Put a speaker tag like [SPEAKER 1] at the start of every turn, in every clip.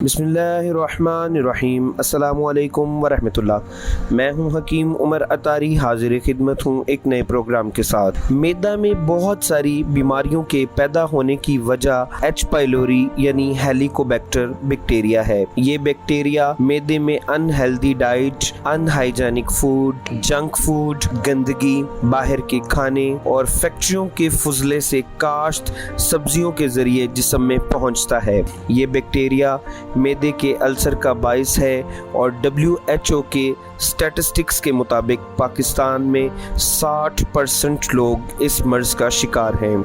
[SPEAKER 1] بسم اللہ الرحمن الرحیم۔ السلام علیکم ورحمۃ اللہ۔ میں ہوں حکیم عمر اطاری، حاضر خدمت ہوں ایک نئے پروگرام کے ساتھ۔ معدہ میں بہت ساری بیماریوں کے پیدا ہونے کی وجہ ایچ پائلوری یعنی ہیلیکوبیکٹر بیکٹیریا ہے۔ یہ بیکٹیریا معدے میں in healthy diet, in hygienic food, junk food, گندگی، باہر کے کھانے اور فیکٹریوں کے فضلے سے کاشت سبزیوں کے ذریعے جسم میں پہنچتا ہے۔ یہ بیکٹیریا معدے کے السر کا باعث ہے اور WHO کے سٹیٹسٹکس کے مطابق پاکستان میں 60% لوگ اس مرض کا شکار ہیں۔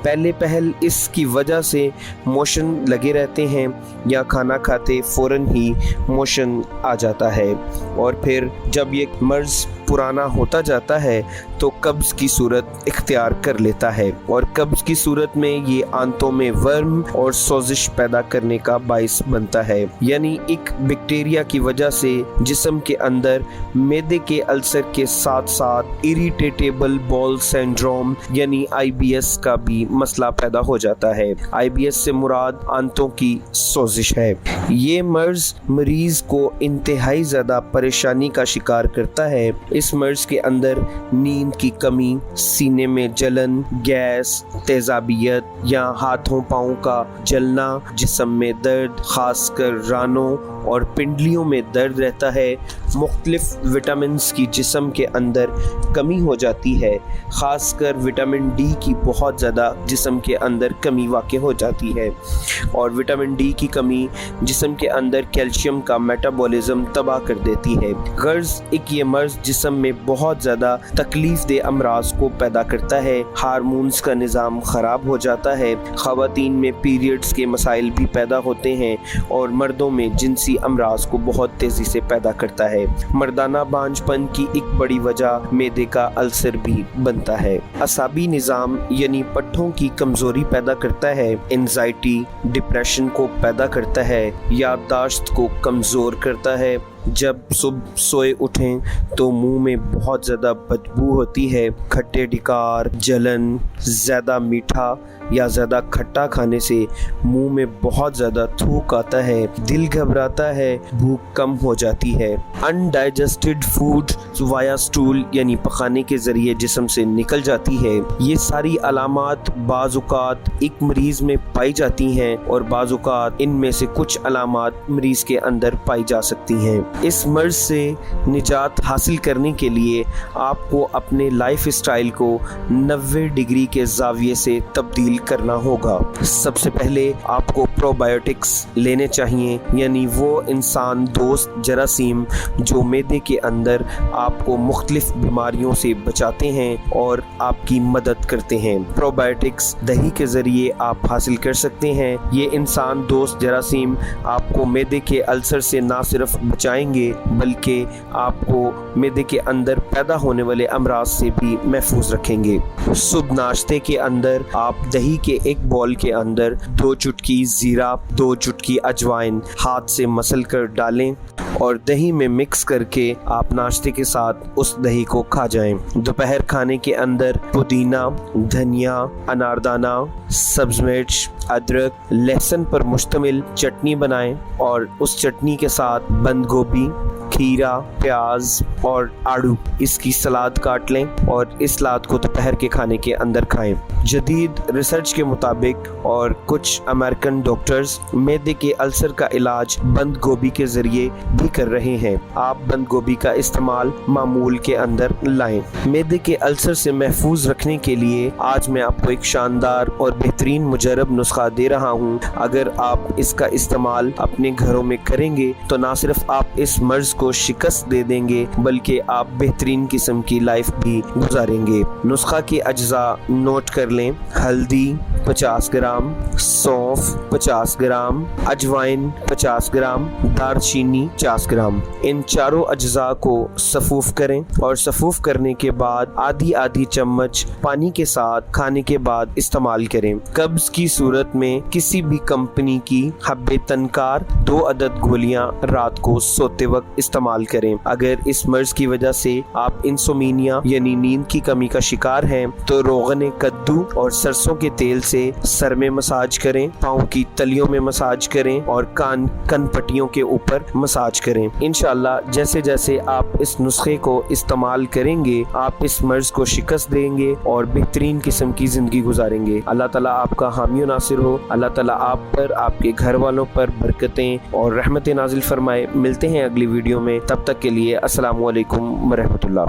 [SPEAKER 1] پہل اس کی وجہ سے موشن لگے رہتے ہیں یا کھانا کھاتے فوراً ہی موشن آ جاتا ہے، اور پھر جب یہ مرض پرانا ہوتا جاتا ہے تو قبض کی صورت اختیار کر لیتا ہے، اور قبض کی صورت میں یہ آنتوں میں ورم اور سوزش پیدا کرنے کا باعث بنتا ہے۔ یعنی ایک بیکٹیریا کی وجہ سے جسم کے اندر معدے کے السر کے ساتھ ساتھ اریٹیٹیبل بول سنڈروم یعنی IBS کا بھی مسئلہ پیدا ہو جاتا ہے۔ IBS سے مراد آنتوں کی سوزش ہے۔ یہ مرض مریض کو انتہائی زیادہ پریشانی کا شکار کرتا ہے۔ اس مرض کے اندر نیند کی کمی، سینے میں جلن، گیس، تیزابیت یا ہاتھوں پاؤں کا جلنا، جسم میں درد، خاص کر رانوں اور پنڈلیوں میں درد رہتا ہے۔ مختلف وٹامنز کی جسم کے اندر کمی ہو جاتی ہے، خاص کر وٹامن ڈی کی بہت زیادہ جسم کے اندر کمی واقع ہو جاتی ہے، اور وٹامن ڈی کی کمی جسم کے اندر کیلشیم کا میٹابولزم تباہ کر دیتی ہے۔ غرض یہ مرض جسم میں بہت زیادہ تکلیف دہ امراض کو پیدا کرتا ہے۔ ہارمونز کا نظام خراب ہو جاتا ہے، خواتین میں پیریڈز کے مسائل بھی پیدا ہوتے ہیں، اور مردوں میں جنسی امراض کو بہت تیزی سے پیدا کرتا ہے۔ مردانہ بانجھ پن کی ایک بڑی وجہ معدے کا السر بھی بنتا ہے۔ اعصابی نظام یعنی پٹھوں کی کمزوری پیدا کرتا ہے، انزائٹی، ڈپریشن کو پیدا کرتا ہے، یادداشت کو کمزور کرتا ہے۔ جب صبح سوئے اٹھیں تو منہ میں بہت زیادہ بدبو ہوتی ہے، کھٹے ڈکار، جلن، زیادہ میٹھا یا زیادہ کھٹا کھانے سے منہ میں بہت زیادہ تھوک آتا ہے، دل گھبراتا ہے، بھوک کم ہو جاتی ہے۔ انڈائجسٹڈ فوڈ وایا سٹول یعنی پخانے کے ذریعے جسم سے نکل جاتی ہے۔ یہ ساری علامات بعض اوقات ایک مریض میں پائی جاتی ہیں، اور بعض اوقات ان میں سے کچھ علامات مریض کے اندر پائی جا سکتی ہیں۔ اس مرض سے نجات حاصل کرنے کے لیے آپ کو اپنے لائف اسٹائل کو 90 ڈگری کے زاویے سے تبدیل کرنا ہوگا۔ سب سے پہلے آپ کو پرو بایوٹکس لینے چاہیے، یعنی وہ انسان دوست جراثیم جو معدے کے اندر آپ کو مختلف بیماریوں سے بچاتے ہیں اور آپ کی مدد کرتے ہیں۔ پرو بایوٹکس دہی کے ذریعے آپ حاصل کر سکتے ہیں۔ یہ انسان دوست جراثیم آپ کو معدے کے السر سے نہ صرف بچائیں گے بلکہ آپ کو معدے کے اندر پیدا ہونے والے امراض سے بھی محفوظ رکھیں گے۔ صبح ناشتے کے اندر آپ دہی کے ایک بول کے اندر 2 چٹکی زیرہ، 2 چٹکی اجوائن ہاتھ سے مسل کر ڈالیں، اور دہی میں مکس کر کے آپ ناشتے کے ساتھ اس دہی کو کھا جائیں۔ دوپہر کھانے کے اندر پودینہ، دھنیا، اناردانہ، سبز مرچ، ادرک، لہسن پر مشتمل چٹنی بنائیں، اور اس چٹنی کے ساتھ بند گوبھی، کھیرا، پیاز اور آڑو اس کی سلاد کاٹ لیں، اور اس سلاد کو دوپہر کے کھانے کے اندر کھائیں۔ جدید ریسرچ کے مطابق اور کچھ امریکن ڈاکٹرز معدے کے السر کا علاج بند گوبھی کے ذریعے بھی کر رہے ہیں۔ آپ بند گوبھی کا استعمال معمول کے اندر لائیں۔ معدے کے السر سے محفوظ رکھنے کے لیے آج میں آپ کو ایک شاندار اور بہترین مجرب نسخہ دے رہا ہوں۔ اگر آپ اس کا استعمال اپنے گھروں میں کریں گے تو نہ صرف آپ اس مرض کو شکست دے دیں گے بلکہ آپ بہترین قسم کی لائف بھی گزاریں گے۔ نسخہ کے اجزاء نوٹ کر لیں: ہلدی 50 گرام، سونف 50 گرام، اجوائن 50 گرام، دار چینی 50 گرام۔ ان چاروں اجزاء کو سفوف کریں، اور سفوف کرنے کے بعد آدھی چمچ پانی کے ساتھ کھانے کے بعد استعمال کریں۔ قبض کی صورت میں کسی بھی کمپنی کی حب تنکار 2 عدد گولیاں رات کو سوتے وقت استعمال کریں۔ اگر اس مرض کی وجہ سے آپ انسومینیا یعنی نیند کی کمی کا شکار ہیں تو روغن کدو اور سرسوں کے تیل سے سے سر میں مساج کریں، پاؤں کی تلیوں میں مساج کریں اور کن پٹیوں کے اوپر مساج کریں۔ انشاءاللہ جیسے جیسے آپ اس نسخے کو استعمال کریں گے آپ اس مرض کو شکست دیں گے اور بہترین قسم کی زندگی گزاریں گے۔ اللہ تعالیٰ آپ کا حامی و ناصر ہو، اللہ تعالیٰ آپ پر، آپ کے گھر والوں پر برکتیں اور رحمتیں نازل فرمائے۔ ملتے ہیں اگلی ویڈیو میں، تب تک کے لیے السلام علیکم ورحمۃ اللہ۔